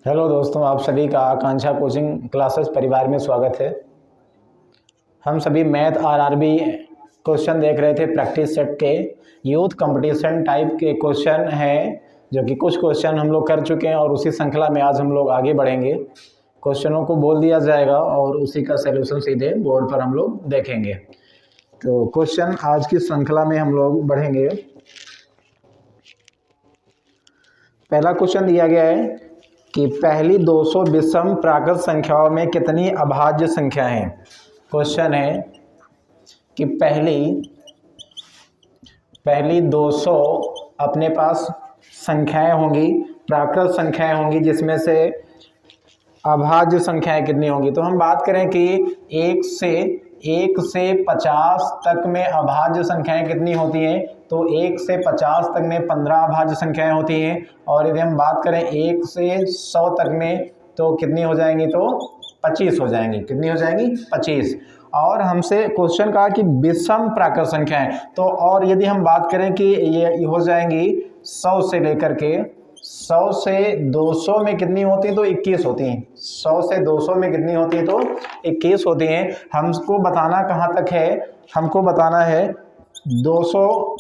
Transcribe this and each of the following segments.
Hello दोस्तों, आप सभी का आकांक्षा कोचिंग क्लासेस परिवार में स्वागत है। हम सभी मैथ आरआरबी क्वेश्चन देख रहे थे। प्रैक्टिस सेट के यूथ कंपटीशन टाइप के क्वेश्चन हैं, जो कि कुछ क्वेश्चन हम लोग कर चुके हैं और उसी श्रृंखला में आज हम लोग आगे बढ़ेंगे। क्वेश्चनों को बोल दिया जाएगा और उसी का सलूशन सीधे बोर्ड पर हम लोग देखेंगे। तो क्वेश्चन आज की श्रृंखला में हम लोग बढ़ेंगे। पहला क्वेश्चन दिया गया है कि पहली 200 विषम प्राकृत संख्याओं में कितनी अभाज्य संख्या हैं। क्वेश्चन है कि पहली 200 अपने पास संख्याएं होंगी, प्राकृत संख्याएं होंगी, जिसमें से अभाज्य संख्याएं कितनी होंगी। तो हम बात करें कि 1 से 50 तक में अभाज्य संख्याएं कितनी होती हैं, तो 1 से 50 तक में 15 अभाज्य संख्याएं होती हैं। और यदि हम बात करें 1 से 100 तक में, तो कितनी हो जाएंगी, तो 25 हो जाएंगी। कितनी हो जाएंगी, 25। और हमसे क्वेश्चन कहा कि विषम प्राकृत संख्याएं, तो और यदि हम बात करें कि ये हो जाएंगी 100 से लेकर के 100 से 200 में कितनी होती हैं, तो 21 होती हैं। 100 से 200 में कितनी होती हैं, तो 21 होती हैं। हमको बताना कहाँ तक है, हमको बताना है 200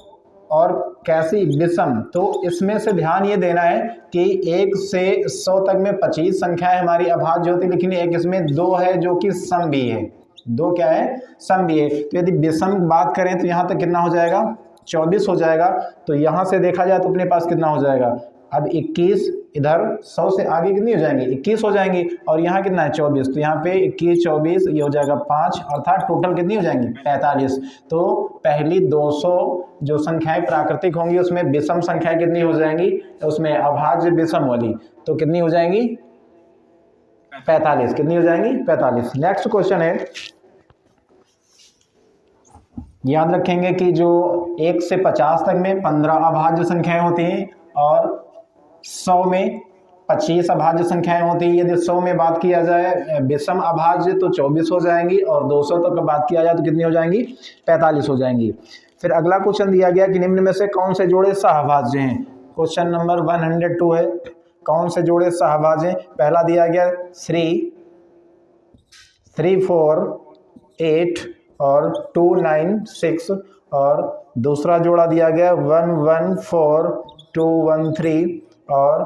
और कैसी विषम। तो इसमें से ध्यान ये देना है कि 1 से 100 तक में 25 संख्याएं हमारी अभाज्य होती, लेकिन एक इसमें 2 है जो कि सम भी है। 2 क्या है, सम भी है। तो यदि विषम बात करें तो यहाँ तक कितना हो जाएगा, 24 हो जाएगा। तो यहाँ से देखा जाए तो अपने पास कितना हो जाएगा, अब 21, इधर 100 से आगे कितनी हो जाएंगी, 21 हो जाएंगी। और यहाँ कितना है, 24। तो यहाँ पे 21 24 ये हो जाएगा 5, अर्थात टोटल कितनी हो जाएंगी, 45। तो पहली 200 जो संख्याएं प्राकृतिक होंगी उसमें विषम संख्याएं कितनी हो जाएंगी, उसमें अभाज्य विषम वाली, तो कितनी हो जाएंगी, 45। कितनी हो जाएंगी, 45। नेक्स्ट क्वेश्चन है, याद रखेंगे कि जो 1 से 50 तक में 15 अभाज्य संख्याएं होती हैं और 100 में 25 अभाज्य संख्याएं होती है। यदि 100 में बात किया जाए विषम अभाज्य तो 24 हो जाएंगी, और 200 तक बात किया जाए तो कितनी हो जाएंगी, 45 हो जाएंगी। फिर अगला क्वेश्चन दिया गया कि निम्न में से कौन से जोड़े सहभाज्य हैं। क्वेश्चन नंबर 102 है, कौन से जोड़े सहभाज्य हैं। पहला दिया गया 3 4 8 और 2 9 6, और दूसरा जोड़ा दिया गया 1 1 4 2 1 3 और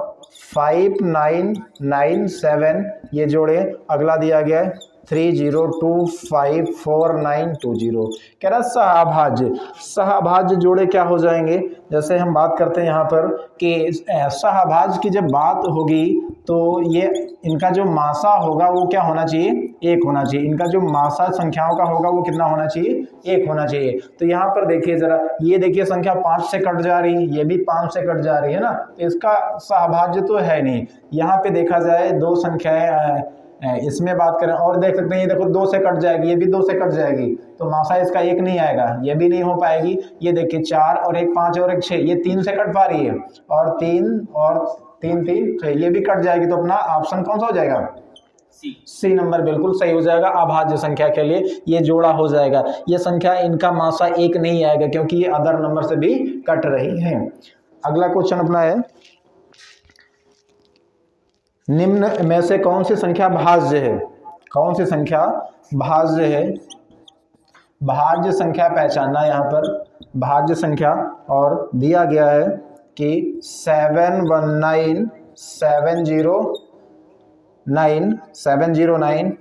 5 9 9 7, ये जोड़े। अगला दिया गया है 3 0 2 5 4 9 2 0। कह रहा सहअभाज्य, सहअभाज्य जोड़े क्या हो जाएंगे। जैसे हम बात करते हैं यहाँ पर कि सहअभाज्य की जब बात होगी तो ये इनका जो मासा होगा वो क्या होना चाहिए, 1 होना चाहिए। इनका जो मासा संख्याओं का होगा वो कितना होना चाहिए, 1 होना चाहिए। तो यहाँ पर देखिए जरा, ये देखिए संख्या 5 से कट जा रही है, ये भी 5 से कट जा रही है ना, तो इसका सहअभाज्य तो है नहीं। यहाँ पे देखा जाए 2 संख्याएं, इसमें बात करें और देख सकते हैं, ये देखो 2 से कट जाएगी, ये भी 2 से कट जाएगी, तो मासा इसका 1 नहीं आएगा, ये भी नहीं हो पाएगी। ये देखिए 4 और 1 5 और 1 6, ये 3 से कट पा रही है, और 3 और 3 3 6, ये भी कट जाएगी। तो अपना ऑप्शन कौन सा हो जाएगा, सी नंबर बिल्कुल सही हो जाएगा। अभाज्य संख्या के लिए ये जोड़ा हो जाएगा। ये संख्या इनका मासा 1 नहीं आएगा क्योंकि ये अदर नंबर से भी कट रही है। अगला क्वेश्चन अपना है, निम्न में से कौन सी संख्या भाज्य है। कौन सी संख्या भाज्य है, भाज्य संख्या पहचानना यहाँ पर, भाज्य संख्या। और दिया गया है कि 719 709 709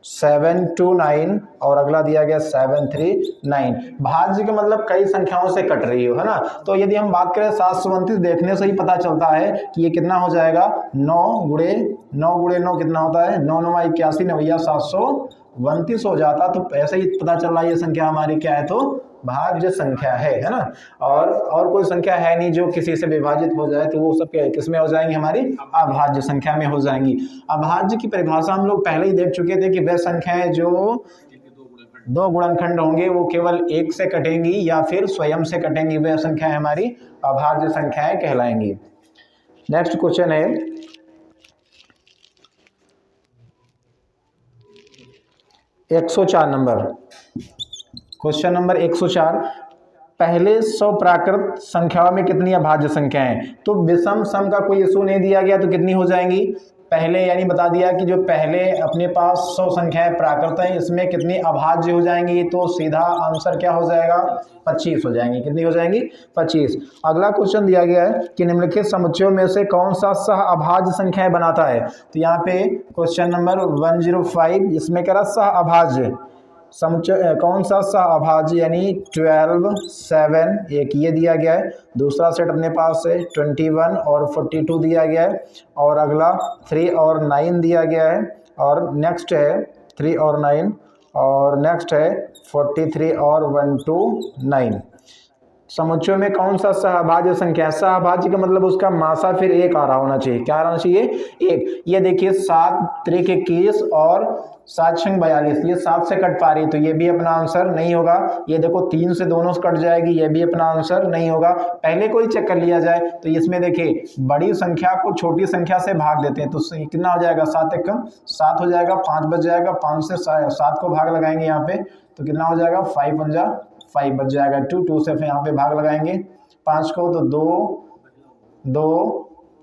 729 और अगला दिया गया 739। भाज्य का मतलब कई संख्याओं से कट रही हो, है ना। तो यदि हम बात करें 729, देखने से ही पता चलता है कि ये कितना हो जाएगा, 9 गुणे 9 कितना होता है, 9 9 81 9 729 हो जाता। तो ऐसे ही पता चल रहा है ये संख्या हमारी क्या है, तो भाज्य संख्या है ना। और कोई संख्या है नहीं जो किसी से विभाजित हो जाए, तो वो सब किसमें हो जाएंगी, हमारी अभाज्य संख्या में हो जाएंगी। अभाज्य की परिभाषा हम लोग पहले ही देख चुके थे कि वह संख्याएं जो 2 गुणनखंड होंगे वो केवल 1 से कटेंगी या फिर स्वयं से कटेंगी, वह संख्याएं हमारी अभाज्य संख्याएं कहलाएंगी। नेक्स्ट क्वेश्चन है, 104 नंबर। क्वेश्चन नंबर 104, पहले 100 प्राकृत संख्याओं में कितनी अभाज्य संख्याएं हैं। तो विषम सम का कोई इशू नहीं दिया गया, तो कितनी हो जाएंगी, पहले यानी बता दिया कि जो पहले अपने पास 100 संख्याएं प्राकृत हैं, इसमें कितनी अभाज्य हो जाएंगी, तो सीधा आंसर क्या हो जाएगा, 25 हो जाएंगी। कितनी हो जाएंगी, 25। अगला क्वेश्चन दिया गया है कि निम्नलिखित समुच्चयों में से कौन सा सह अभाज्य संख्याएं बनाता है। तो यहाँ पे क्वेश्चन नंबर 105 इसमें कह रहा सह अभाज्य समुच्चय कौन सा सह अभाज्य, यानी 12, 7 एक ये दिया गया है। दूसरा सेट अपने पास है 21 और 42 दिया गया है, और अगला 3 और 9 दिया गया है, और नेक्स्ट है 3 और 9, और नेक्स्ट है 43 और 129। समुच्चयों में कौन सा सहभाज्य संख्या है, सहभाज्य का मतलब उसका मासा फिर एक आ रहा होना चाहिए। क्या आना चाहिए, एक। ये देखिए 7 त्रिक 21 और 7 छंग 42, ये 7 से कट पा रही, तो ये भी अपना आंसर नहीं होगा। ये देखो 3 से दोनों से कट जाएगी, ये भी अपना आंसर नहीं होगा। पहले कोई चेक कर लिया जाए तो इसमें देखिए बड़ी संख्या को छोटी संख्या से भाग देते हैं, तो कितना हो जाएगा, 7 एक 7 हो जाएगा, 5 बच जाएगा, 5 से 7 को भाग लगाएंगे यहाँ पे, तो कितना हो जाएगा, 5 बच जाएगा। 2 से फिर यहाँ पे भाग लगाएंगे 5 को, तो 2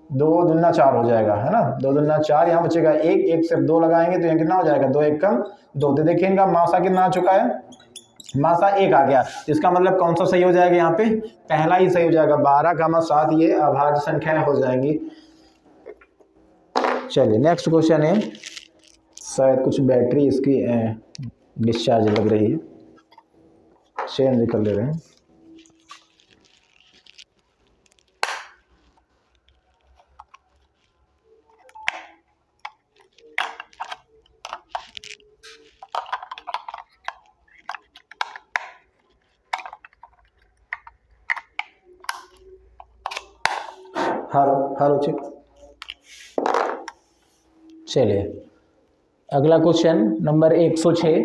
दूना 4 हो जाएगा, है ना, 2 दूना 4, यहाँ बचेगा 1 से 2 लगाएंगे तो यहाँ कितना हो जाएगा, 2 एक कम 2। तो देखिए इनका मासा कितना आ चुका है, मासा 1 आ गया। इसका मतलब कौन सा सही हो जाएगा, यहाँ पे पहला ही सही हो जाएगा। 12, 7 ये अभाज्य संख्याएं हो जाएंगी। चलिए नेक्स्ट क्वेश्चन है, शायद कुछ बैटरी इसकी डिस्चार्ज लग रही है, चेंज कर ले रहे हैं। Hello check. चलिए अगला क्वेश्चन नंबर 106।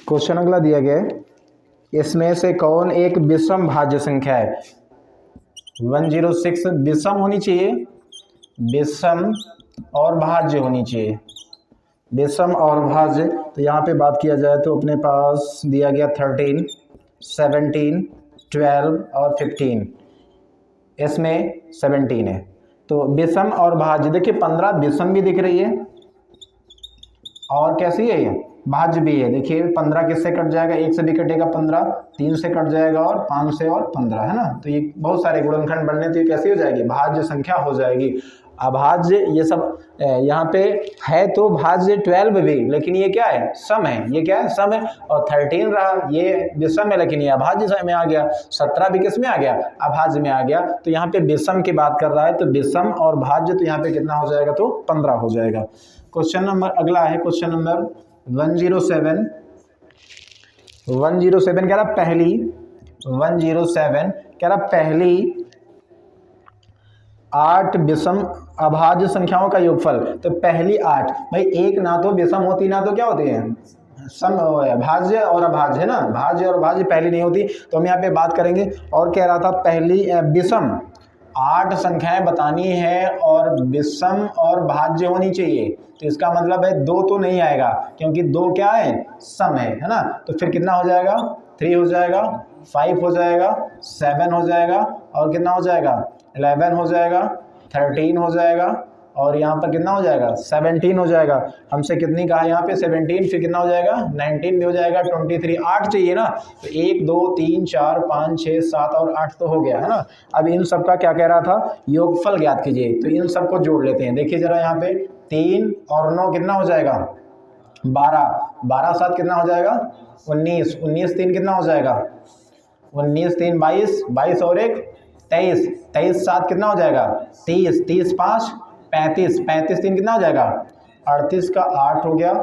क्वेश्चन अगला दिया गया है, इसमें से कौन एक विषम भाज्य संख्या है। 106 विषम होनी चाहिए, विषम और भाज्य होनी चाहिए, विषम और भाज्य। तो यहाँ पे बात किया जाए तो अपने पास दिया गया 13, 17, 12 और 15, इसमें 17 है। तो विषम और भाज्य देखिए 15 विषम भी दिख रही है, और कैसी है ये, भाज्य भी है। देखिए 15 किससे कट जाएगा, 1 से भी कटेगा 15, 3 से कट जाएगा, और 5 से और 15, है ना। तो ये बहुत सारे गुणनखंड बनने, तो ये कैसी हो जाएगी, भाज्य संख्या हो जाएगी। अभाज्य ये सब यहाँ पे है, तो भाज्य 12 भी, लेकिन ये क्या है, सम है। ये क्या है, सम है। और 13 रहा, ये विषम है, लेकिन ये अभाज्य में आ गया। 17 भी किस में आ गया, अभाज्य में आ गया। तो यहाँ पे विषम की बात कर रहा है, तो विषम और भाज्य, तो यहाँ पे कितना हो जाएगा, तो 15 हो जाएगा। क्वेश्चन नंबर अगला है क्वेश्चन नंबर 107। 107 कह रहा पहली, 107 कह रहा पहली 8 विषम अभाज्य संख्याओं का योगफल। तो पहली 8, भाई एक ना तो विषम होती ना तो क्या होती है, सम भाज्य और अभाज्य, है ना। भाज्य और भाज्य पहली नहीं होती, तो हम यहाँ पे बात करेंगे। और कह रहा था पहली विषम 8 संख्याएं बतानी है, और विषम और भाज्य होनी चाहिए। तो इसका मतलब है 2 तो नहीं आएगा, क्योंकि 2 क्या है, सम है ना। तो फिर कितना हो जाएगा, 3 हो जाएगा, 5 हो जाएगा, 7 हो जाएगा, और कितना हो जाएगा, 11 हो जाएगा, 13 हो जाएगा, और यहाँ पर कितना हो जाएगा, 17 हो जाएगा। हमसे कितनी कहा यहाँ पे 17, फिर कितना हो जाएगा, 19 भी हो जाएगा, 23, 8 चाहिए ना। तो 1 2 3 4 5 6 7 और 8 तो हो गया, है ना। अब इन सब का क्या कह रहा था, योगफल ज्ञात कीजिए। तो इन सबको जोड़ लेते हैं। देखिए जरा यहाँ पे 3 और 9 कितना हो जाएगा, 12, 12 7 कितना हो जाएगा, 19, 19 3 कितना हो जाएगा, 19 3 22, 22 और 1 23, 23 7 कितना हो जाएगा, 30, 30 5 35, 35 3 कितना हो जाएगा, 38 का 8 हो गया,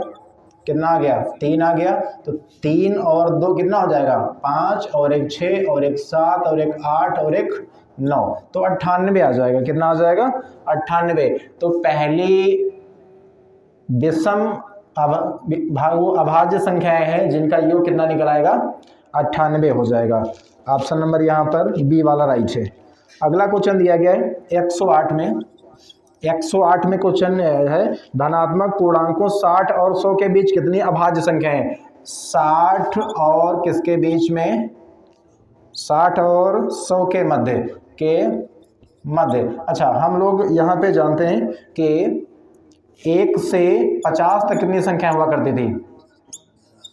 कितना आ गया, 3 आ गया। तो 3 और 2 कितना हो जाएगा, 5 और 1 6 और 1 7 और 1 8 और 1 9, तो 98 आ जाएगा। कितना आ जाएगा, 98। तो पहली विषम अभाज्य संख्याएं हैं जिनका योग कितना निकल आएगा, 98 हो जाएगा। ऑप्शन नंबर यहाँ पर बी वाला राइट है। अगला क्वेश्चन दिया गया है 108 में। 108 में क्वेश्चन है, धनात्मक पूर्णांकों 60 और 100 के बीच कितनी अभाज्य संख्याएं हैं। 60 और किसके बीच में, 60 और 100 के मध्य। अच्छा, हम लोग यहाँ पे जानते हैं कि 1 से 50 तक कितनी संख्या हुआ करती थी,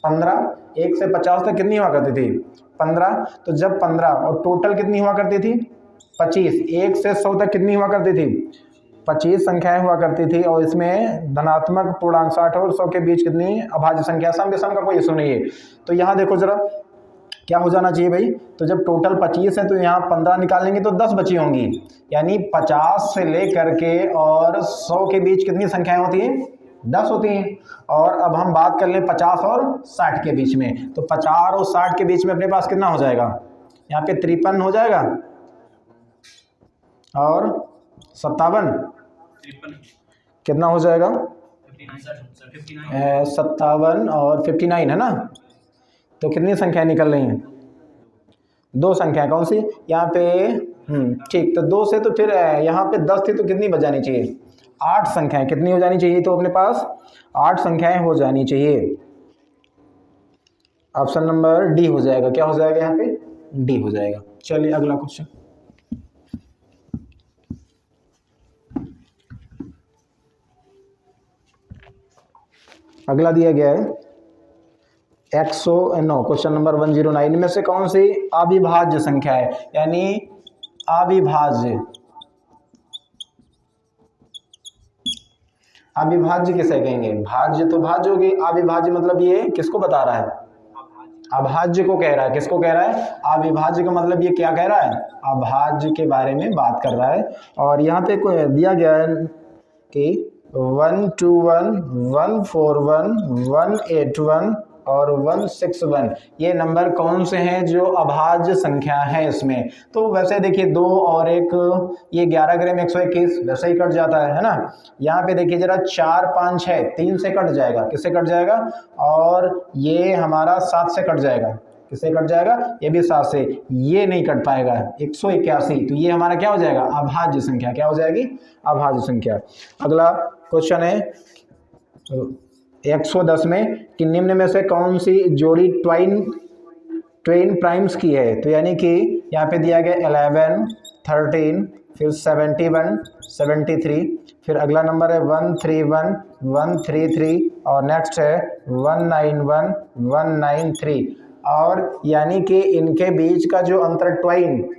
15। 1 से 50 तक कितनी हुआ करती थी, 15। तो जब 15 और टोटल कितनी हुआ करती थी, 25। 1 से 100 तक कितनी हुआ करती थी, 25 संख्याएं हुआ करती थी। और इसमें धनात्मक पूर्णांक 60 और 100 के बीच कितनी अभाज्य संख्या, सम विषम का कोई इशू नहीं है। तो यहाँ देखो जरा क्या हो जाना चाहिए भाई, तो जब टोटल 25 है तो यहाँ 15 निकालेंगे तो 10 बची होंगी, यानी 50 से लेकर के और 100 के बीच कितनी संख्याएं होती हैं, 10 होती हैं। और अब हम बात कर लें 50 और 60 के बीच में, तो 50 और 60 के बीच में अपने पास कितना हो जाएगा, यहाँ पे 53 हो जाएगा और 57 कितना हो जाएगा, 57 और 59 है ना। तो कितनी संख्याएं निकल रही हैं, 2 संख्याएं, कौन सी यहाँ पे, ठीक। तो 2 से तो फिर यहाँ पे 10 थी तो कितनी बच जानी चाहिए, 8 संख्याएं कितनी हो जानी चाहिए, तो अपने पास 8 संख्याएं हो जानी चाहिए। ऑप्शन नंबर डी हो जाएगा, क्या हो जाएगा यहाँ पे, डी हो जाएगा। चलिए अगला क्वेश्चन, अगला दिया गया है क्वेश्चन नंबर 109 में से कौन सी अविभाज्य संख्या है, यानी अविभाज्य किसे कहेंगे, भाज्य तो भाज्य होगी, अविभाज्य मतलब ये किसको बता रहा है, अभाज्य को कह रहा है। किसको कह रहा है, अविभाज्य का मतलब ये क्या कह रहा है, अभाज्य के बारे में बात कर रहा है। और यहाँ पे दिया गया है कि 121, 141, 181 और 161 ये नंबर कौन से हैं जो अभाज्य संख्या है इसमें। तो वैसे देखिए 2 और 1 ये 11 ग्राम 121 वैसे ही कट जाता है ना। यहाँ पे देखिए जरा 4 5 6 3 से कट जाएगा, किससे कट जाएगा, और ये हमारा 7 से कट जाएगा, किससे कट जाएगा, ये भी 7 से, ये नहीं कट पाएगा 181। तो ये हमारा क्या हो जाएगा, अभाज्य संख्या, क्या हो जाएगी, अभाज्य संख्या। अगला क्वेश्चन है 110 में कि निम्न में से कौन सी जोड़ी ट्वेन प्राइम्स की है। तो यानी कि यहाँ पे दिया गया 11, 13, फिर 71, 73, फिर अगला नंबर है 131, 133 और नेक्स्ट है 191, 193। और यानी कि इनके बीच का जो अंतर ट्वाइन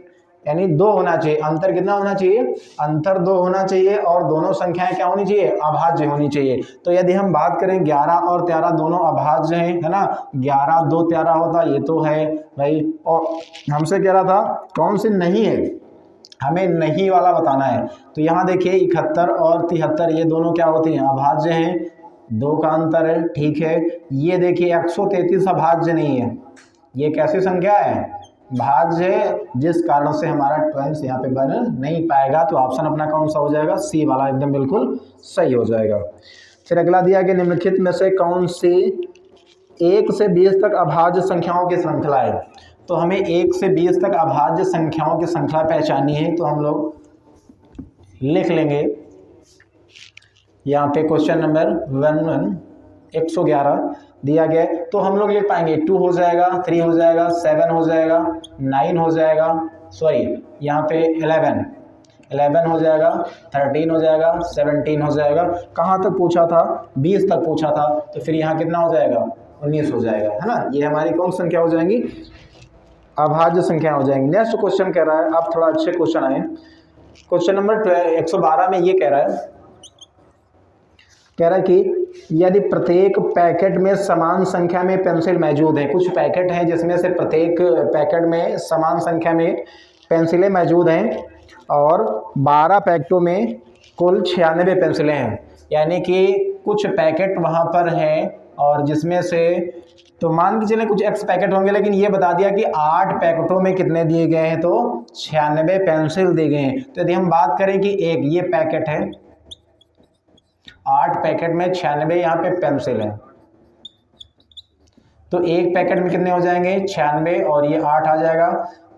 यानी 2 होना चाहिए, अंतर कितना होना चाहिए, अंतर 2 होना चाहिए और दोनों संख्याएं क्या होनी चाहिए, अभाज्य होनी चाहिए। तो यदि हम बात करें 11 और 13 दोनों अभाज्य हैं, है ना, 11 2 13 होता, ये तो है भाई। और हमसे कह रहा था कौन सी नहीं है, हमें नहीं वाला बताना है। तो यहाँ देखिए 71 और 73 ये दोनों क्या होती हैं, अभाज्य हैं, 2 का अंतर है, ठीक है। ये देखिए 133 अभाज्य नहीं है, ये कैसी संख्या है, भाज्य है, जिस कारण से हमारा ट्वाइंस यहाँ पे बन नहीं पाएगा। तो ऑप्शन अपना कौन सा हो जाएगा, सी वाला एकदम बिल्कुल सही हो जाएगा। फिर अगला दिया कि निम्नलिखित में से कौन सी 1 से 20 तक अभाज्य संख्याओं की श्रृंखला है। तो हमें 1 से 20 तक अभाज्य संख्याओं की श्रृंखला पहचाननी है। तो हम लोग लिख लेंगे यहाँ पे क्वेश्चन नंबर 111 दिया गया, तो हम लोग लिख पाएंगे 2 हो जाएगा, 3 हो जाएगा, 7 हो जाएगा, 9 हो जाएगा, सॉरी यहाँ पे 11 हो जाएगा, 13 हो जाएगा, 17 हो जाएगा। कहाँ तक पूछा था, 20 तक पूछा था, तो फिर यहाँ कितना हो जाएगा, 19 हो जाएगा, है ना। ये हमारी कौन संख्या हो जाएंगी, अभाज्य संख्या हो जाएंगी। नेक्स्ट क्वेश्चन कह रहा है, आप थोड़ा अच्छे क्वेश्चन आए, क्वेश्चन नंबर 112 में ये कह रहा है कि यदि प्रत्येक पैकेट में समान संख्या में पेंसिल मौजूद है, कुछ पैकेट हैं जिसमें से प्रत्येक पैकेट में समान संख्या में पेंसिलें मौजूद हैं और 12 पैकेटों में कुल 96 पेंसिलें हैं, यानी कि कुछ पैकेट वहाँ पर हैं और जिसमें से, तो मान के चलें कुछ एक्स पैकेट होंगे, लेकिन ये बता दिया कि 8 पैकेटों में कितने दिए गए हैं, तो 96 पेंसिल दिए गए हैं। तो यदि हम बात करें कि एक ये पैकेट है, 8 पैकेट में 96 यहाँ पे पेंसिल है, तो एक पैकेट में कितने हो जाएंगे, 96 और ये 8 आ जाएगा,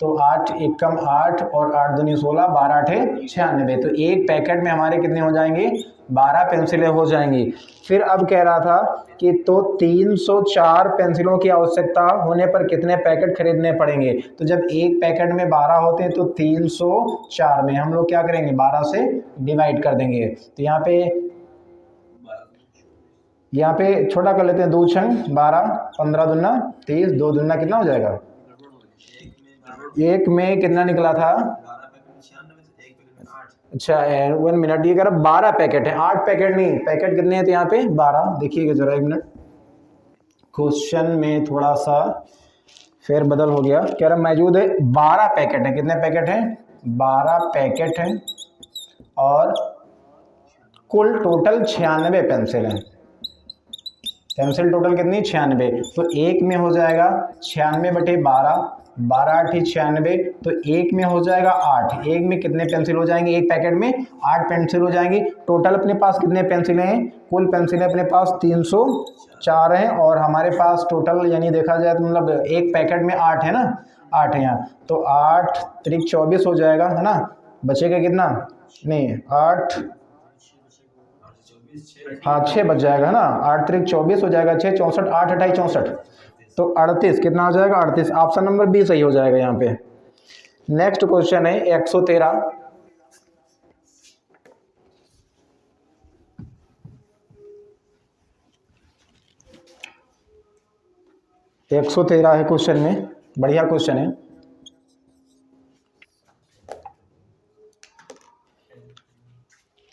तो 8 एकम 8 और 8 दूनी 16, 12 8 96। तो एक पैकेट में हमारे कितने हो जाएंगे, 12 पेंसिलें हो जाएंगी। फिर अब कह रहा था कि तो 304 पेंसिलों की आवश्यकता होने पर कितने पैकेट खरीदने पड़ेंगे। तो जब एक पैकेट में 12 होते हैं तो 304 में हम लोग क्या करेंगे, 12 से डिवाइड कर देंगे। तो यहाँ पे छोटा कर लेते हैं, 2 छंग 12, 15 दूना 30, 2 दूना कितना हो जाएगा, एक में कितना निकला था, अच्छा 1 मिनट, ये कह रहा 12 पैकेट है, 8 पैकेट नहीं, पैकेट कितने हैं तो यहाँ पे 12। देखिएगा जरा 1 मिनट, क्वेश्चन में थोड़ा सा फेर बदल हो गया, कह रहा मौजूद है 12 पैकेट है, कितने पैकेट हैं, 12 पैकेट हैं और कुल टोटल 96 पेंसिल हैं। पेंसिल टोटल कितनी, 96। तो एक में हो जाएगा 96/12, 12 8 96, तो एक में हो जाएगा 8। एक में कितने पेंसिल हो जाएंगे, एक पैकेट में 8 पेंसिल हो जाएंगी। टोटल अपने पास कितने पेंसिलें हैं, कुल पेंसिलें अपने पास 304 हैं और हमारे पास टोटल यानी देखा जाए तो मतलब एक पैकेट में 8 है ना, 8 है यहाँ, तो 8 त्रिक 24 हो जाएगा, है ना, बचेगा कितना, नहीं 8, हाँ 6 बच जाएगा ना, 8 त्रिक 24 हो जाएगा, 6 64, 8 28 64, तो 38 कितना हो जाएगा, 38। ऑप्शन नंबर बी सही हो जाएगा यहाँ पे। नेक्स्ट क्वेश्चन है 113, 113 है क्वेश्चन में, बढ़िया क्वेश्चन है।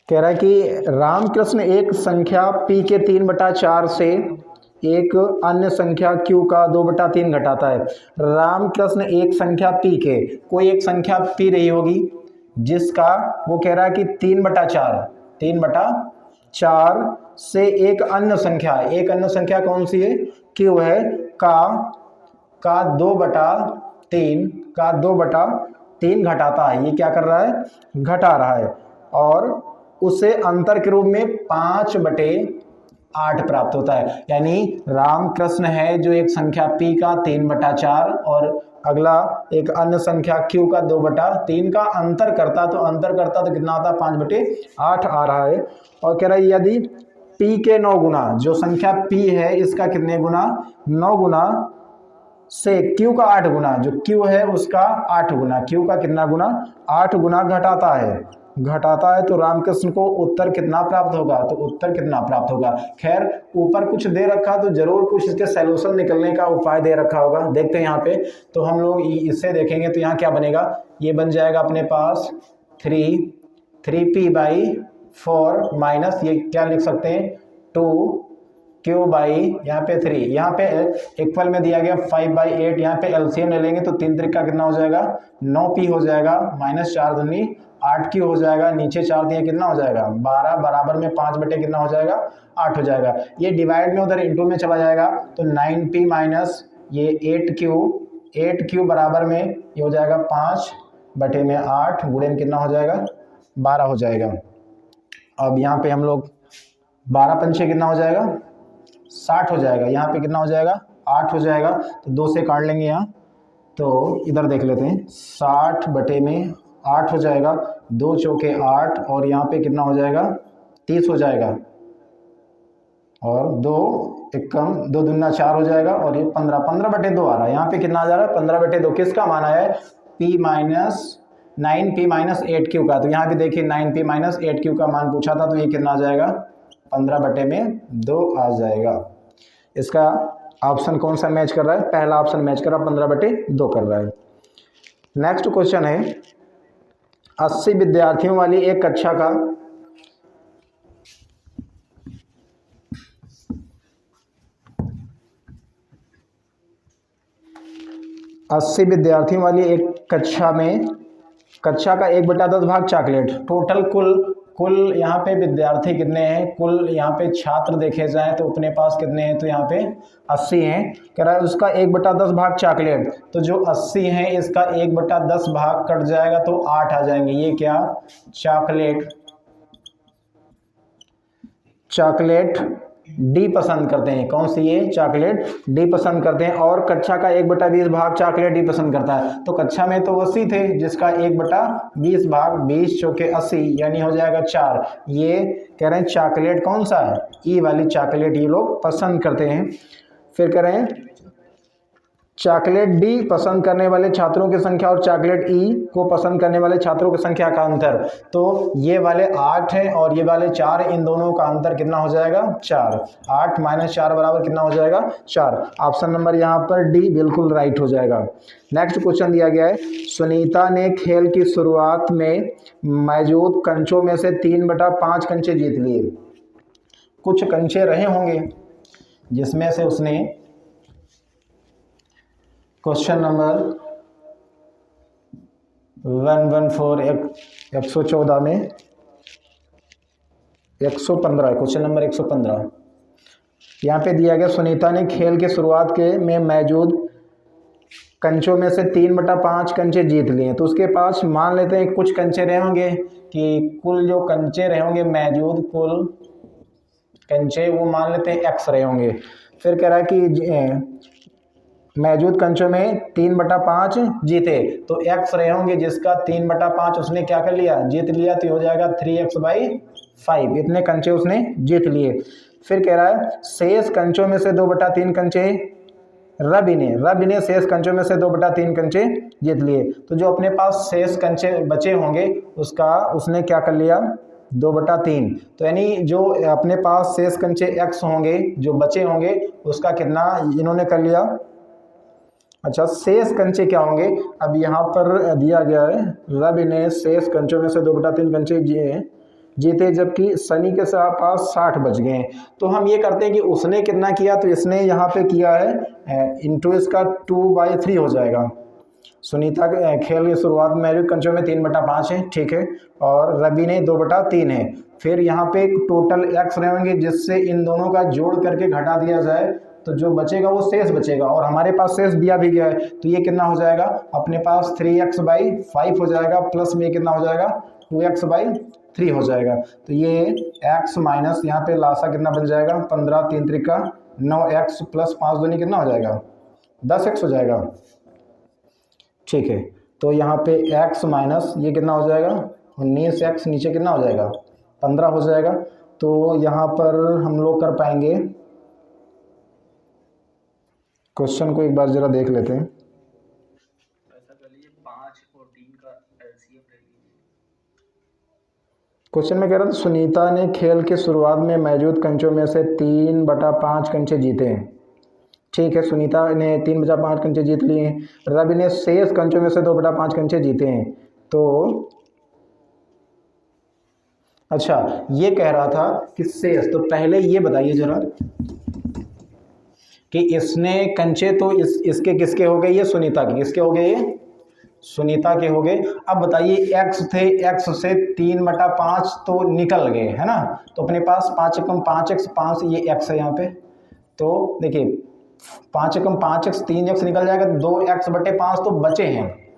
कह रहा है कि रामकृष्ण एक संख्या p के 3/4 से एक अन्य संख्या q का 2/3 घटाता है। रामकृष्ण एक संख्या p के, कोई एक संख्या p रही होगी जिसका वो कह रहा है कि 3/4 से एक अन्य संख्या कौन सी है, q है, का 2/3 घटाता है। ये क्या कर रहा है, घटा रहा है, और उसे अंतर के रूप में 5/8 प्राप्त होता है। यानी रामकृष्ण है जो एक संख्या p का 3/4 और अगला एक अन्य संख्या q का 2/3 का अंतर करता, तो कितना आता है, 5/8 आ रहा है। और कह रहा है यदि p के 9 गुना, जो संख्या p है इसका कितने गुना, 9 गुना से q का 8 गुना, जो q है उसका 8 गुना, q का कितना गुना, 8 गुना घटाता है, तो रामकृष्ण को उत्तर कितना प्राप्त होगा, तो उत्तर कितना प्राप्त होगा। खैर ऊपर कुछ दे रखा तो जरूर कुछ इसके सॉल्यूशन निकलने का उपाय दे रखा होगा, देखते हैं यहाँ पे। तो हम लोग इससे देखेंगे तो यहाँ क्या बनेगा, ये बन जाएगा अपने पास 3p/4 माइनस ये क्या लिख सकते हैं 2q बाई यहाँ पे 3, यहाँ पे इक्वल में दिया गया 5/8, यहाँ पे एलसीएम ले लेंगे तो 3 त्रिका कितना हो जाएगा, 9p हो जाएगा, माइनस 4 दूनी 8q हो जाएगा, नीचे 4 दिए कितना हो जाएगा 12, बराबर में 5 कितना हो जाएगा 8 हो जाएगा। ये डिवाइड में उधर इंटू में चला जाएगा तो 9p माइनस ये 8q बराबर में ये हो जाएगा 5/8, गुणन कितना हो जाएगा 12 हो जाएगा। अब यहाँ पे हम लोग 12 पंचे कितना हो जाएगा 60 हो जाएगा, यहाँ पे कितना हो जाएगा 8 हो जाएगा, तो 2 से काट लेंगे यहाँ, तो इधर देख लेते हैं 60/8 हो जाएगा, 2 चौके 8 और यहाँ पे कितना हो जाएगा 30 हो जाएगा, और 2 एकम 2 दूना 4 हो जाएगा, और ये 15/2 आ रहा है। यहाँ पे कितना आ जा रहा है 15/2, किसका मान आया है 9p-8q का। तो यहाँ पे देखिए 9p-8q का मान पूछा था, तो ये कितना आ जाएगा 15/2 आ जाएगा। इसका ऑप्शन कौन सा मैच कर रहा है, पहला ऑप्शन मैच कर रहा है, 15/2 कर रहा है। नेक्स्ट क्वेश्चन है 80 विद्यार्थियों वाली एक कक्षा का 80 विद्यार्थियों वाली एक कक्षा में कक्षा का 1/10 भाग चॉकलेट। टोटल कुल यहाँ पे विद्यार्थी कितने हैं, कुल यहाँ पे छात्र देखे जाएं तो अपने पास कितने हैं, तो यहाँ पे 80 हैं। कह रहा है उसका 1/10 भाग चॉकलेट, तो जो 80 हैं इसका 1/10 भाग कट जाएगा तो 8 आ जाएंगे। ये क्या चॉकलेट डी पसंद करते हैं। कौन सी है? चॉकलेट डी पसंद करते हैं। और कक्षा का 1/20 भाग चॉकलेट डी पसंद करता है। तो कक्षा में तो 80 थे, जिसका 1/20 भाग 20 चौके 80 यानी हो जाएगा 4। ये कह रहे हैं चॉकलेट कौन सा है? ई वाली चॉकलेट ये लोग पसंद करते हैं। फिर कह रहे हैं चॉकलेट डी पसंद करने वाले छात्रों की संख्या और चॉकलेट ई को पसंद करने वाले छात्रों की संख्या का अंतर। तो ये वाले 8 है और ये वाले 4, इन दोनों का अंतर कितना हो जाएगा? 4। 8 - 4 बराबर कितना हो जाएगा? 4। ऑप्शन नंबर यहाँ पर डी बिल्कुल राइट हो जाएगा। नेक्स्ट क्वेश्चन दिया गया है, सुनीता ने खेल की शुरुआत में मौजूद कंचों में से 3/5 कंचे जीत लिए। कुछ कंचे रहे होंगे जिसमें से उसने क्वेश्चन नंबर 114 में 115, क्वेश्चन नंबर 115 यहाँ पे दिया गया, सुनीता ने खेल के शुरुआत के में मौजूद कंचों में से 3/5 कंचे जीत लिए। तो उसके पास मान लेते हैं कुछ कंचे रहे होंगे कि कुल जो कंचे रहे होंगे मौजूद, कुल कंचे वो मान लेते हैं x रहे होंगे। फिर कह रहा है कि मौजूद कंचों में 3/5 जीते, तो x रहे होंगे जिसका 3/5 उसने क्या कर लिया? जीत लिया। तो हो जाएगा 3x/5। इतने कंचे उसने जीत लिए। फिर कह रहा है शेष कंचों में से 2/3 कंचे रवि ने शेष कंचों में से 2/3 कंचे जीत लिए। तो जो अपने पास शेष कंचे बचे होंगे उसका उसने क्या कर लिया? 2/3। तो यानी जो अपने पास शेष कंचे x होंगे जो बचे होंगे उसका कितना इन्होंने कर लिया? अच्छा, शेष कंचे क्या होंगे? अब यहाँ पर दिया गया है रवि ने शेष कंचों में से 2/3 कंचे जीते, जबकि सनी के पास 60 बच गए। तो हम ये करते हैं कि उसने कितना किया, तो इसने यहाँ पे किया है इंटू इसका 2/3 हो जाएगा। सुनीता के खेल की शुरुआत में मौजूद कंचों में 3/5 है, ठीक है, और रवि ने 2/3 है। फिर यहाँ पे टोटल x रहेंगे जिससे इन दोनों का जोड़ करके घटा दिया जाए, तो जो बचेगा वो शेष बचेगा। और हमारे पास शेष दिया भी गया है, तो ये कितना हो जाएगा? अपने पास 3x/5 हो जाएगा, प्लस में कितना हो जाएगा? 2x/3 हो जाएगा। तो ये x माइनस यहाँ पे लासा कितना बन जाएगा? 15 3 त्रिका 9x प्लस 5 दूनी कितना हो जाएगा? 10x हो जाएगा, ठीक है। तो यहाँ पे x माइनस ये कितना हो जाएगा? 19x, नीचे कितना हो जाएगा? 15 हो जाएगा। तो यहाँ पर हम लोग कर पाएंगे, क्वेश्चन को एक बार जरा देख लेते हैं। ऐसा कर लीजिए 5 और 3 का एलसीएम ले लीजिए। क्वेश्चन में कह रहा था सुनीता ने खेल के शुरुआत में मौजूद कंचों में से 3/5 कंचे जीते हैं, ठीक है। सुनीता ने 3/5 कंचे जीत लिए हैं। रवि ने शेष कंचों में से 2/5 कंचे जीते हैं। तो अच्छा, ये कह रहा था कि शेष, तो पहले ये बताइए जरा कि इसने कंचे तो इसके किसके हो गए? ये सुनीता के किसके हो गए? ये सुनीता के हो गए। अब बताइए x थे, x से 3/5 तो निकल गए, है ना। तो अपने पास 5 × 5x 5, ये x है यहाँ पे। तो देखिए 5 × 5x 3x निकल जाएगा, 2x/5 तो बचे हैं,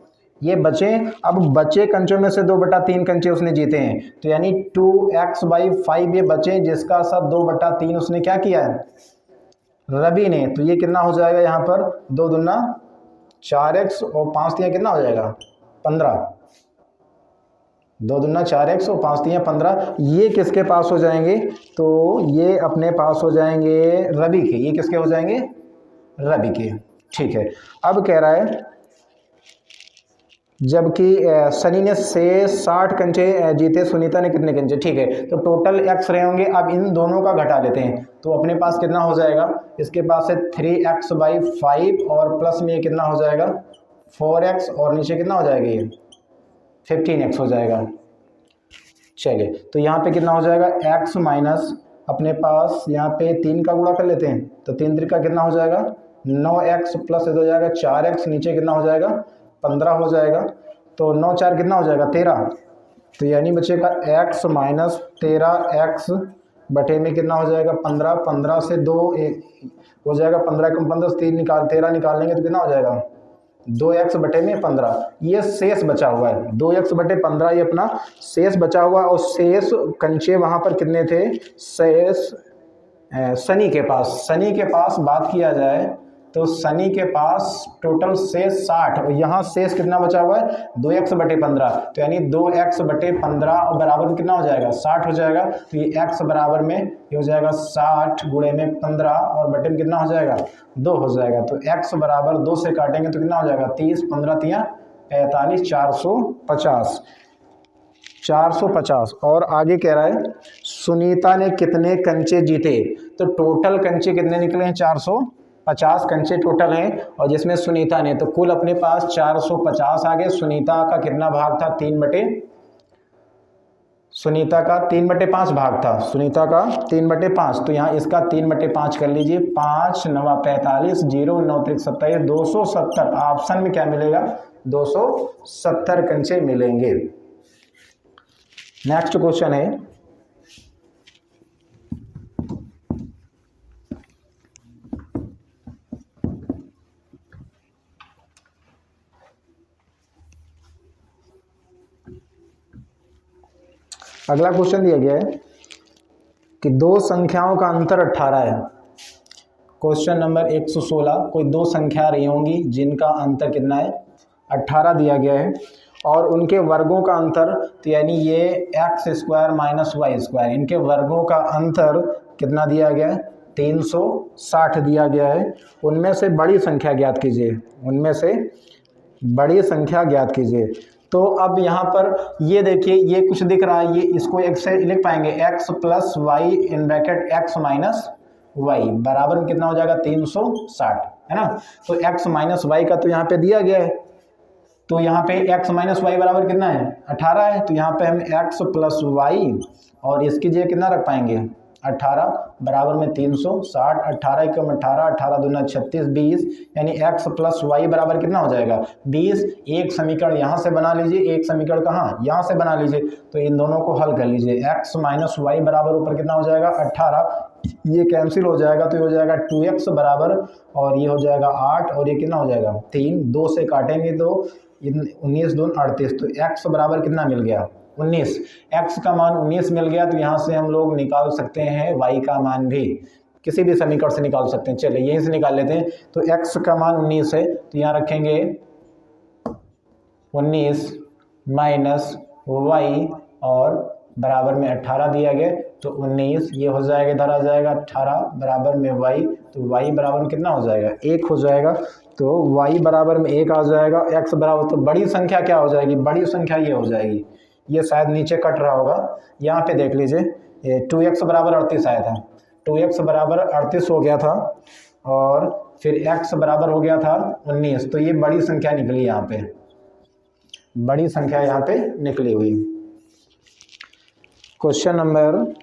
ये बचे। अब बचे कंचों में से 2/3 कंचे उसने जीते हैं, तो यानी 2x/5 ये बचे, जिसका सब 2/3 उसने क्या किया है? रवि ने। तो ये कितना हो जाएगा? यहाँ पर 2 दूना 4x और 5 तिया कितना हो जाएगा? 15। 2 दूना 4x और 5 तिया 15। ये किसके पास हो जाएंगे? तो ये अपने पास हो जाएंगे रवि के। ये किसके हो जाएंगे? रवि के, ठीक है। अब कह रहा है जबकि सनी ने से 60 कंचे जीते, सुनीता ने कितने कंचे? ठीक है, तो टोटल x रहे होंगे। अब इन दोनों का घटा लेते हैं, तो अपने पास कितना हो जाएगा? इसके पास है 3x/5 और प्लस में ये कितना हो जाएगा? 4x और नीचे कितना हो जाएगा? ये 15x हो जाएगा। चलिए, तो यहाँ पे कितना हो जाएगा? x माइनस अपने पास यहाँ पे 3 का गुणा कर लेते हैं, तो 3 त्रिका कितना हो जाएगा? 9x प्लस हो जाएगा 4x, नीचे कितना हो जाएगा? 15 हो जाएगा। तो 9 4 कितना हो जाएगा? 13। तो यानी बचेगा x माइनस 13x बटे में कितना हो जाएगा? 15। 15 से 2 हो जाएगा, 15 × 15 3 निकाल 13 निकालेंगे तो कितना हो जाएगा? 2x बटे में 15। ये शेष बचा हुआ है, 2x बटे 15 ये अपना शेष बचा हुआ। और शेष कंचे वहाँ पर कितने थे? शेष शनि के पास बात किया जाए तो शनि के पास टोटल शेष 60 और यहाँ शेष कितना बचा हुआ है 2x/15, तो यानी 2x/15 और बराबर में कितना हो जाएगा 60 हो जाएगा। तो ये x बराबर में ये हो जाएगा 60 गुणे में 15 और बटे में कितना हो जाएगा 2 हो जाएगा। तो x बराबर 2 से काटेंगे तो कितना हो जाएगा 30, 15 तिया 45, 450। और आगे कह रहा है सुनीता ने कितने कंचे जीते, तो टोटल कंचे कितने निकले हैं 450 कंचे टोटल हैं, और जिसमें सुनीता ने, तो कुल अपने पास 450 आ गए। सुनीता का कितना भाग था 3/5 भाग था, सुनीता का 3/5, तो यहाँ इसका 3/5 कर लीजिए। 5 9 45, 0 9 27, 270 ऑप्शन में क्या मिलेगा 270 कंचे मिलेंगे। नेक्स्ट क्वेश्चन है अगला क्वेश्चन दिया गया है कि दो संख्याओं का अंतर 18 है। क्वेश्चन नंबर 116, कोई दो संख्या रही होंगी जिनका अंतर कितना है 18 दिया गया है और उनके वर्गों का अंतर, तो यानी ये x² - y², इनके वर्गों का अंतर कितना दिया गया है 360 दिया गया है। उनमें से बड़ी संख्या ज्ञात कीजिए। तो अब यहाँ पर ये देखिए ये कुछ दिख रहा है, ये इसको एक से लिख पाएंगे x + y (x - y) बराबर में कितना हो जाएगा 360, है ना। तो x - y का तो यहाँ पे दिया गया है, तो यहाँ पे x - y बराबर कितना है 18 है, तो यहाँ पे हम x + y और इसकी जगह कितना रख पाएंगे 18 बराबर में 360, 18 × 18, 18 दूना 36, 20, यानी x + y बराबर कितना हो जाएगा 20। एक समीकरण यहाँ से बना लीजिए, एक समीकरण कहाँ यहाँ से बना लीजिए, तो इन दोनों को हल कर लीजिए। x - y बराबर ऊपर कितना हो जाएगा 18, ये कैंसिल हो जाएगा तो ये हो जाएगा 2x बराबर, और ये हो जाएगा 8 और ये कितना हो जाएगा 3, 2 से काटेंगे तो 19 दून 38, तो x बराबर कितना मिल गया 19। x का मान 19 मिल गया, तो यहाँ से हम लोग निकाल सकते हैं y का मान भी, किसी भी समीकरण से निकाल सकते हैं। चलिए यहीं से निकाल लेते हैं। तो x का मान 19 है, तो यहाँ रखेंगे 19 माइनस y और बराबर में 18 दिया गया, तो 19 ये हो जाएगा, इधर आ जाएगा 18 बराबर में y, तो y बराबर में कितना हो जाएगा 1 हो जाएगा। तो y बराबर में 1 आ जाएगा। x बराबर, तो बड़ी संख्या क्या हो जाएगी, बड़ी संख्या ये हो जाएगी, ये शायद नीचे कट रहा होगा, यहाँ पे देख लीजिए 2x बराबर 38 आया था, 2x बराबर 38 हो गया था और फिर x बराबर हो गया था 19, तो ये बड़ी संख्या निकली, यहाँ पे बड़ी संख्या यहाँ पे निकली हुई। क्वेश्चन नंबर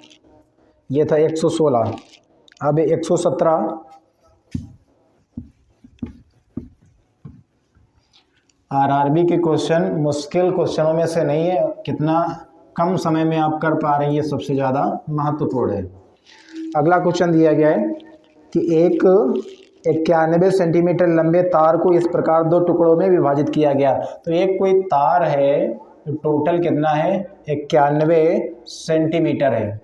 ये था 116, अब 117 आरआरबी के क्वेश्चन मुश्किल क्वेश्चनों में से नहीं है, कितना कम समय में आप कर पा रहे हैं ये सबसे ज़्यादा महत्वपूर्ण है। अगला क्वेश्चन दिया गया है कि एक 91 सेंटीमीटर लंबे तार को इस प्रकार दो टुकड़ों में विभाजित किया गया। तो एक कोई तार है, टोटल कितना है 91 सेंटीमीटर है,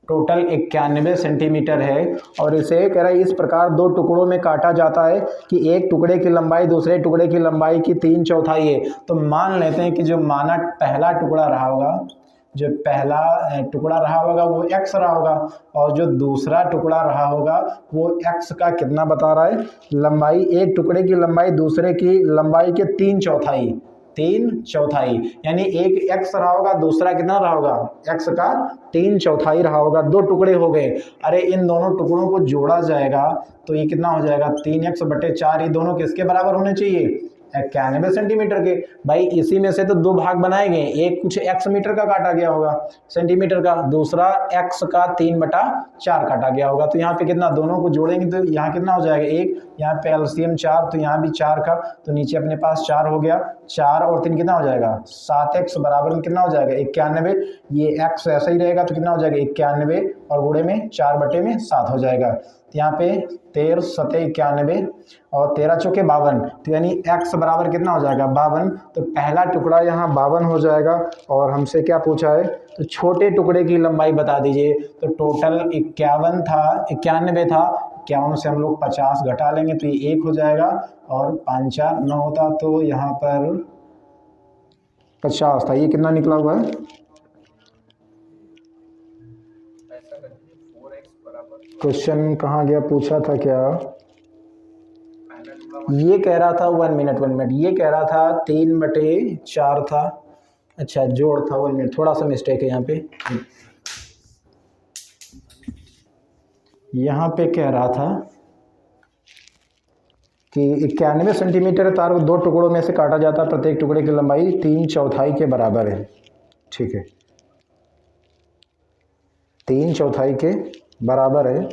टोटल 91 सेंटीमीटर है, और इसे कह रहा है इस प्रकार दो टुकड़ों में काटा जाता है कि एक टुकड़े की लंबाई दूसरे टुकड़े की लंबाई की 3/4 है। तो मान लेते हैं कि जो माना पहला टुकड़ा रहा होगा, जो पहला टुकड़ा रहा होगा वो x रहा होगा, और जो दूसरा टुकड़ा रहा होगा वो x का कितना बता रहा है लंबाई, एक टुकड़े की लंबाई दूसरे की लंबाई के 3/4, यानी एक x रहा होगा, दूसरा कितना रहा होगा x का 3/4 रहा होगा। दो टुकड़े हो गए, अरे इन दोनों टुकड़ों को जोड़ा जाएगा तो ये कितना हो जाएगा 3x/4, ये दोनों किसके बराबर होने चाहिए 91 सेंटीमीटर के। भाई इसी में से तो दो भाग बनाए गए, एक कुछ x मीटर का काटा गया होगा सेंटीमीटर का, दूसरा x का 3/4 काटा गया होगा। तो यहाँ पे कितना, दोनों को जोड़ेंगे तो यहाँ कितना हो जाएगा 1, यहाँ पे एलसीएम 4, तो यहाँ भी 4 का, तो नीचे अपने पास 4 हो गया, 4 और 3 कितना हो जाएगा 7x बराबर में कितना हो जाएगा 91। ये x ऐसा ही रहेगा तो कितना हो जाएगा 91 और गुणे में 4/7 हो जाएगा। तो यहाँ पे 13 सते 91 और 13 चौके 52, तो यानी x बराबर कितना हो जाएगा 52। तो पहला टुकड़ा यहाँ 52 हो जाएगा। और हमसे क्या पूछा है, तो छोटे टुकड़े की लंबाई बता दीजिए। तो टोटल 91 था, 91 था, 51 से हम लोग 50 घटा लेंगे तो ये 1 हो जाएगा और 5 4 9 होता, तो यहाँ पर 50 था। ये कितना निकला हुआ है, ऐसा करिए 4x बराबर क्वेश्चन कहाँ गया, पूछा था क्या, पहला टुकड़ा ये कह रहा था 1 मिनट, ये कह रहा था 3/4 था। अच्छा जोड़ था 1 मिनट, थोड़ा सा मिस्टेक है यहाँ पे। यहाँ पे कह रहा था कि 91 सेंटीमीटर तार को 2 टुकड़ों में से काटा जाता है, प्रत्येक टुकड़े की लंबाई 3/4 के बराबर है। ठीक है, 3/4 के बराबर है।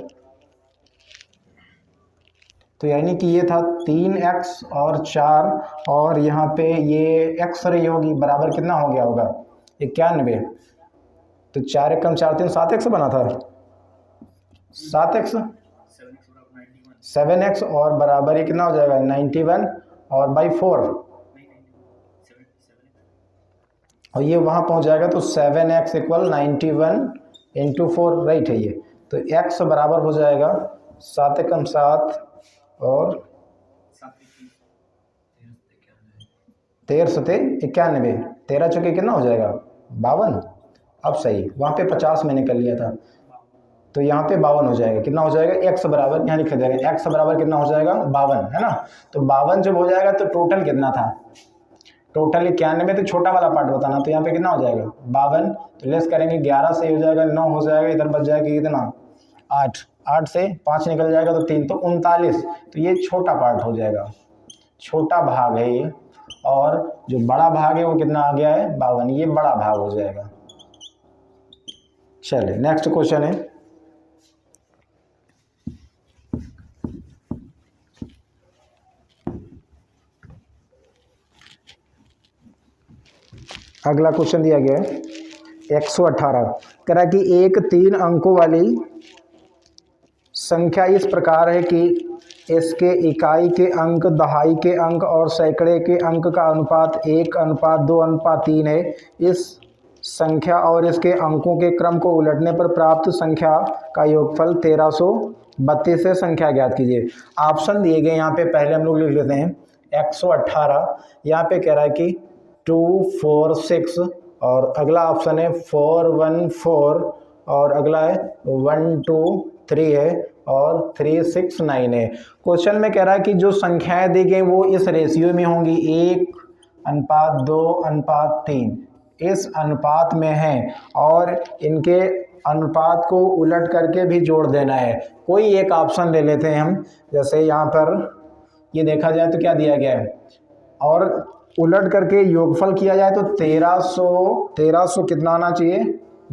तो यानी कि ये था 3x और 4, और यहाँ पे ये x रही होगी, बराबर कितना हो गया होगा 91। तो 4 एकम 4 3 7x बना था, 7x 7x और बराबर ये कितना हो जाएगा 91 और बाई 4, और ये वहाँ पहुँच जाएगा तो 7x = 91 × 4, राइट है ये। तो x बराबर हो जाएगा 7 एकम 7 और 13 सते 91, 13 चौके कितना हो जाएगा 52। अब सही, वहाँ पे 50 मैंने कर लिया था, तो यहाँ पे 52 हो जाएगा। कितना हो जाएगा, x बराबर यहाँ लिखा जाएगा, x बराबर कितना हो जाएगा 52, है ना। तो 52 जब हो जाएगा तो टोटल कितना था, टोटल 91, तो छोटा वाला पार्ट बताना। तो यहाँ पे कितना हो जाएगा 52, तो लेस करेंगे 11 से हो जाएगा 9 हो जाएगा, इधर बच जाएगा कितना 8, 8 से 5 निकल जाएगा तो 3, तो 39। तो ये छोटा पार्ट हो जाएगा, छोटा भाग है ये, और जो बड़ा भाग है वो कितना आ गया है 52, ये बड़ा भाग हो जाएगा। चलिए नेक्स्ट क्वेश्चन है, अगला क्वेश्चन दिया गया है 118, कह रहा है कि एक 3 अंकों वाली संख्या इस प्रकार है कि इसके इकाई के अंक, दहाई के अंक और सैकड़े के अंक का अनुपात 1:2:3 है। इस संख्या और इसके अंकों के क्रम को उलटने पर प्राप्त संख्या का योगफल 1332 से संख्या ज्ञात कीजिए। ऑप्शन दिए गए यहाँ पे, पहले हम लोग लिख लेते हैं 118। यहाँ पे कह रहा है कि 2 4 6, और अगला ऑप्शन है 4 1 4, और अगला है 1 2 3 है, और 3 6 9 है। क्वेश्चन में कह रहा है कि जो संख्याएं दी गई वो इस रेशियो में होंगी 1:2:3, इस अनुपात में है, और इनके अनुपात को उलट करके भी जोड़ देना है। कोई एक ऑप्शन ले लेते हैं हम, जैसे यहाँ पर ये देखा जाए तो क्या दिया गया है, और उलट करके योगफल किया जाए तो 1300 कितना आना चाहिए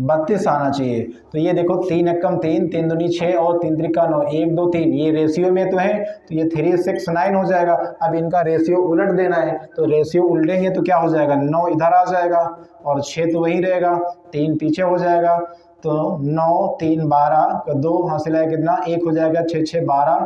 32 आना चाहिए। तो ये देखो 3 एकम 3, 3 दूनी 6 और 3 त्रिका 9, 1 2 3, ये रेशियो में तो है, तो ये 3 6 9 हो जाएगा। अब इनका रेशियो उलट देना है, तो रेशियो उल्टेंगे तो क्या हो जाएगा 9 इधर आ जाएगा और 6 तो वही रहेगा, 3 पीछे हो जाएगा। तो 9 3 12 2 हासिल है कितना 1 हो जाएगा, 6 6 12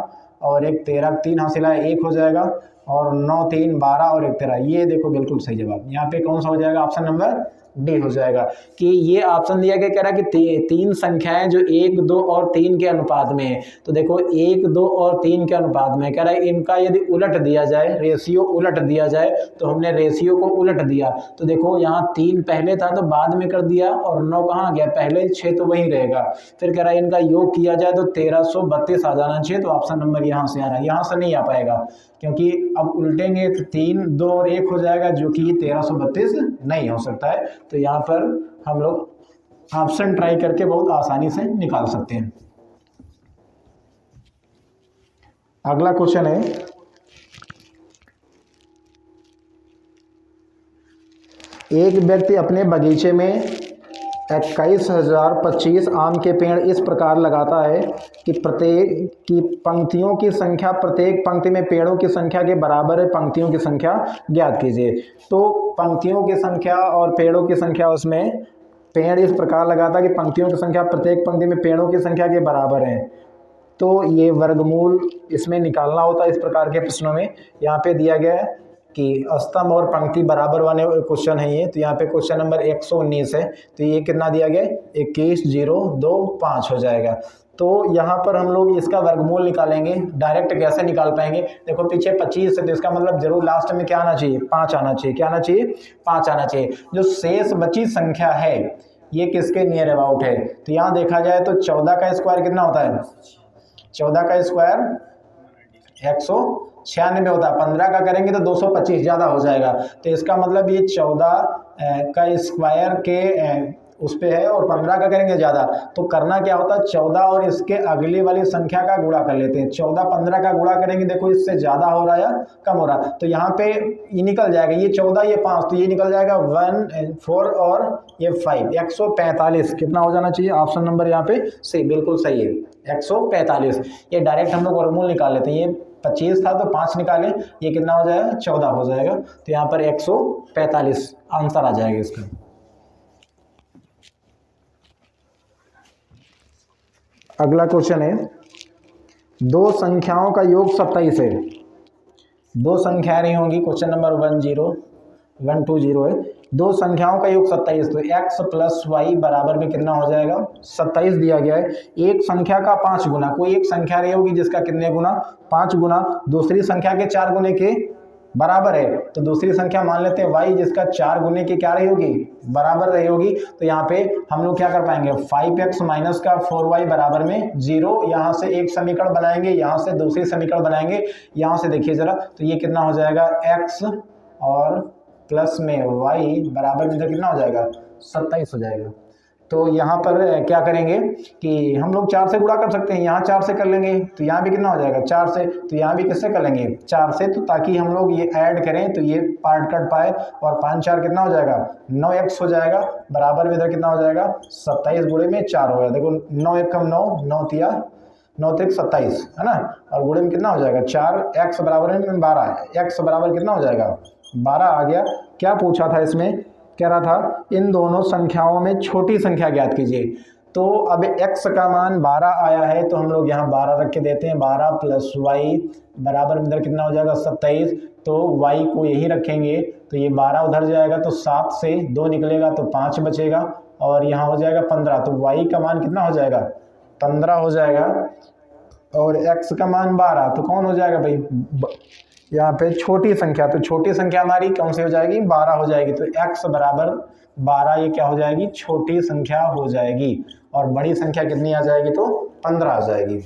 और 1 13, 3 हासिल है 1 हो जाएगा, और 9 3 12 और 1 13। ये देखो बिल्कुल सही जवाब। यहाँ पे कौन सा हो जाएगा, ऑप्शन नंबर डी हो जाएगा। कि ये ऑप्शन दिया गया, कह रहा है कि 3 संख्याएं जो 1 2 और 3 के अनुपात में है। तो देखो 1 2 और 3 के अनुपात में कह रहा है इनका यदि उलट दिया जाए, रेशियो उलट दिया जाए, तो हमने रेशियो को उलट दिया। तो देखो यहाँ 3 पहले था तो बाद में कर दिया, और 9 कहाँ गया पहले, 6 तो वहीं रहेगा। फिर कह रहा है इनका योग किया जाए तो 1332 आ जाना चाहिए। तो ऑप्शन नंबर यहाँ से आ रहा है, यहाँ से नहीं आ पाएगा क्योंकि अब उल्टेंगे तो 3 2 और 1 हो जाएगा, जो कि 1332 नहीं हो सकता है। तो यहाँ पर हम लोग ऑप्शन ट्राई करके बहुत आसानी से निकाल सकते हैं। अगला क्वेश्चन है, एक व्यक्ति अपने बगीचे में 21,025 आम के पेड़ इस प्रकार लगाता है कि प्रत्येक की पंक्तियों की संख्या प्रत्येक पंक्ति में पेड़ों की संख्या के बराबर है। पंक्तियों की संख्या ज्ञात कीजिए। तो पंक्तियों की संख्या और पेड़ों की संख्या उसमें पेड़ इस प्रकार लगा था कि पंक्तियों की संख्या प्रत्येक पंक्ति में पेड़ों की संख्या के बराबर है, तो ये वर्गमूल इसमें निकालना होता है इस प्रकार के प्रश्नों में। यहाँ पे दिया गया है कि स्तंभ और पंक्ति बराबर वाले क्वेश्चन है ये, तो यहाँ पे क्वेश्चन नंबर 119 है, तो ये कितना दिया गया है 21,025 हो जाएगा। तो यहाँ पर हम लोग इसका वर्गमूल निकालेंगे, डायरेक्ट कैसे निकाल पाएंगे, देखो पीछे 25 है तो इसका मतलब जरूर लास्ट में क्या आना चाहिए 5 आना चाहिए, क्या आना चाहिए 5 आना चाहिए। जो शेष बची संख्या है ये किसके नियर अबाउट है, तो यहाँ देखा जाए तो 14 का स्क्वायर कितना होता है, 14 का स्क्वायर 196 होता है, 15 का करेंगे तो 225 ज़्यादा हो जाएगा, तो इसका मतलब ये 14 का स्क्वायर के उस पे है और 15 का करेंगे ज़्यादा, तो करना क्या होता है 14 और इसके अगली वाली संख्या का गुणा कर लेते हैं। 14 15 का गुणा करेंगे, देखो इससे ज़्यादा हो रहा है या कम हो रहा है, तो यहाँ पे ये निकल जाएगा, ये 14 ये 5, तो ये निकल जाएगा 1 4 और ये 5, 145 कितना हो जाना चाहिए, ऑप्शन नंबर यहाँ पे सी बिल्कुल सही है 145। ये डायरेक्ट हम लोग वर्गमूल निकाल लेते हैं, ये 25 था तो 5 निकालें, ये कितना हो जाएगा 14 हो जाएगा, तो यहाँ पर 145 आंसर आ जाएगा इसका। अगला क्वेश्चन है, दो संख्याओं का योग 27 है, दो संख्याएं नहीं होंगी, क्वेश्चन नंबर 120 है, दो संख्याओं का योग 27, तो x प्लस वाई बराबर में कितना हो जाएगा 27 दिया गया है। एक संख्या का 5 गुना, कोई एक संख्या रही होगी जिसका कितने गुना 5 गुना दूसरी संख्या के 4 गुने के बराबर है, तो दूसरी संख्या मान लेते हैं y जिसका 4 गुने की क्या रही होगी बराबर रही होगी, तो यहाँ पे हम लोग क्या कर पाएंगे 5x माइनस का 4y बराबर में 0, यहाँ से एक समीकरण बनाएंगे, यहाँ से दूसरी समीकरण बनाएंगे, यहाँ से देखिए जरा, तो ये कितना हो जाएगा x और प्लस में y बराबर में कितना हो जाएगा 27 हो जाएगा। तो यहाँ पर क्या करेंगे कि हम लोग 4 से गुणा कर सकते हैं, यहाँ 4 से कर लेंगे, तो यहाँ भी कितना हो जाएगा 4 से, तो यहाँ भी किससे कर लेंगे 4 से, तो ताकि हम लोग ये ऐड करें तो ये पार्ट कट पाए, और 5 4 कितना हो जाएगा 9x हो जाएगा, बराबर में इधर कितना हो जाएगा 27 गुणे में 4 हो गया, देखो 9 1 कम 9 9 तिया 9 3 27 है ना, और गुणे में कितना हो जाएगा 4, x बराबर में 12, x बराबर कितना हो जाएगा 12 आ गया। क्या पूछा था इसमें, कह रहा था इन दोनों संख्याओं में छोटी संख्या ज्ञात कीजिए, तो अब x का मान 12 आया है तो हम लोग यहाँ 12 रख के देते हैं, 12 प्लस वाई बराबर में इधर कितना हो जाएगा 27, तो y को यही रखेंगे, तो ये 12 उधर जाएगा तो 7 से 2 निकलेगा तो 5 बचेगा, और यहाँ हो जाएगा 15, तो y का मान कितना हो जाएगा 15 हो जाएगा, और x का मान 12, तो कौन हो जाएगा भाई यहाँ पे छोटी संख्या, तो छोटी संख्या हमारी कौन सी हो जाएगी 12 हो जाएगी, तो x बराबर 12 ये क्या हो जाएगी छोटी संख्या हो जाएगी, और बड़ी संख्या कितनी आ जाएगी तो 15 आ जाएगी।